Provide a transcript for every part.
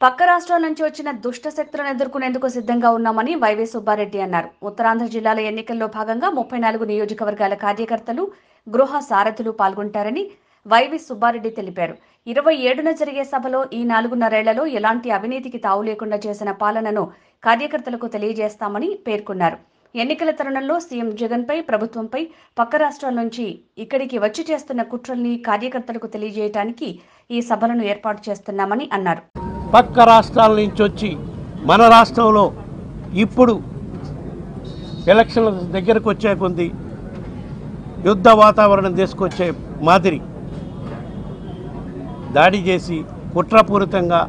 పక్క రాష్ట్రాల నుంచి వచ్చిన దుష్ట శక్తులను ఎదుర్కొనేందుకు సిద్ధంగా ఉన్నామని వైవి సుబ్బారెడ్డి అన్నారు. ఉత్తరాంధ్ర జిల్లాల ఎన్నికల్లో భాగంగా 34 నియోజకవర్గాల కార్యకర్తలు, గృహ సారథులు పాల్గొంటారని వైవి సుబ్బారెడ్డి తెలిపారు. 27న జరిగే సభలో ఈ 4.5 ఏళ్లలో ఎలాంటి అవినీతికి తావు లేకుండా చేసిన పాలనను కార్యకర్తలకు తెలియజేస్తామని పేర్కొన్నారు. ఎన్నికల తరుణంలో సీఎం జగన్పై, ప్రభుత్వంపై పక్క రాష్ట్రాల నుంచి ఇక్కడికి వచ్చి చేస్తున్న కుట్రల్ని కార్యకర్తలకు తెలియజేయడానికి ఈ సభలను ఏర్పాటు చేస్తున్నామని అన్నారు. పక్క రాష్ట్రాల నుంచి వచ్చి మన రాష్ట్రంలో ఇప్పుడు ఎలక్షన్ల దగ్గరకు వచ్చే కొంది యుద్ధ వాతావరణం తీసుకొచ్చే మాదిరి దాడి చేసి కుట్రపూరితంగా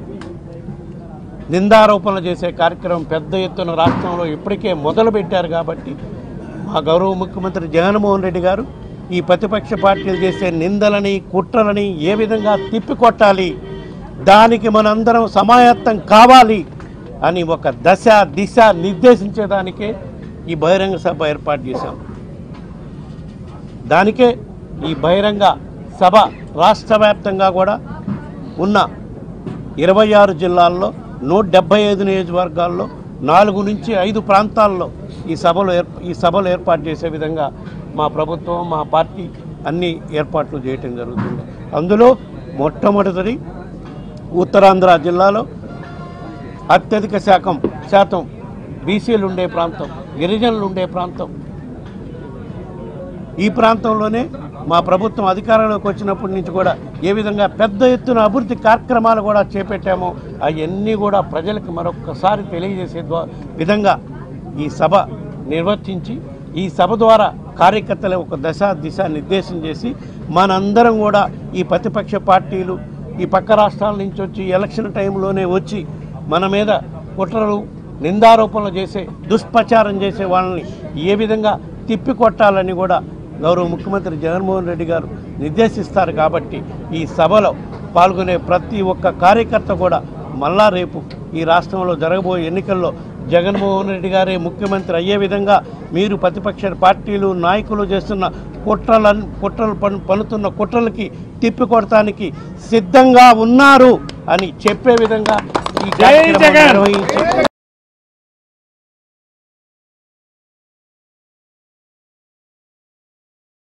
నిందారోపణలు చేసే కార్యక్రమం పెద్ద ఎత్తున రాష్ట్రంలో ఇప్పటికే మొదలుపెట్టారు. కాబట్టి మా గౌరవ ముఖ్యమంత్రి జగన్మోహన్ రెడ్డి గారు ఈ ప్రతిపక్ష పార్టీలు చేసే నిందలని, కుట్రలని ఏ విధంగా తిప్పికొట్టాలి, దానికి మనందరం సమాయత్తం కావాలి అని ఒక దశ దిశ నిర్దేశించేదానికే ఈ బహిరంగ సభ ఏర్పాటు చేశాం. దానికే ఈ బహిరంగ సభ రాష్ట్ర వ్యాప్తంగా కూడా ఉన్న 26 జిల్లాల్లో 175 నియోజకవర్గాల్లో 4 నుంచి 5 ప్రాంతాల్లో ఈ సభలు ఏర్పాటు చేసే విధంగా మా ప్రభుత్వం, మా పార్టీ అన్ని ఏర్పాట్లు చేయటం జరుగుతుంది. అందులో మొట్టమొదటిది ఉత్తరాంధ్ర జిల్లాలో అత్యధిక శాతం బీసీలు ఉండే ప్రాంతం, గిరిజనులు ఉండే ప్రాంతం. ఈ ప్రాంతంలోనే మా ప్రభుత్వం అధికారంలోకి వచ్చినప్పటి నుంచి కూడా ఏ విధంగా పెద్ద ఎత్తున అభివృద్ధి కార్యక్రమాలు కూడా చేపట్టామో అవన్నీ కూడా ప్రజలకు మరొక్కసారి తెలియజేసే విధంగా ఈ సభ నిర్వర్తించి, ఈ సభ ద్వారా కార్యకర్తలు ఒక దశ దిశ నిర్దేశం చేసి మనందరం కూడా ఈ ప్రతిపక్ష పార్టీలు ఈ పక్క రాష్ట్రాల నుంచి వచ్చి ఎలక్షన్ టైంలోనే వచ్చి మన మీద కుట్రలు, నిందారోపణలు చేసే, దుష్ప్రచారం చేసే వాళ్ళని ఏ విధంగా తిప్పికొట్టాలని కూడా గౌరవ ముఖ్యమంత్రి జగన్మోహన్ రెడ్డి గారు నిర్దేశిస్తారు. కాబట్టి ఈ సభలో పాల్గొనే ప్రతి ఒక్క కార్యకర్త కూడా మళ్ళా రేపు ఈ రాష్ట్రంలో జరగబోయే ఎన్నికల్లో జగన్మోహన్ రెడ్డి గారే ముఖ్యమంత్రి అయ్యే విధంగా మీరు ప్రతిపక్ష పార్టీలు, నాయకులు చేస్తున్న కుట్రలు పన్నుతున్న కుట్రలకి తిప్పికొడటానికి సిద్ధంగా ఉన్నారు అని చెప్పే విధంగా ఈ కార్యక్రమం నిర్వహించి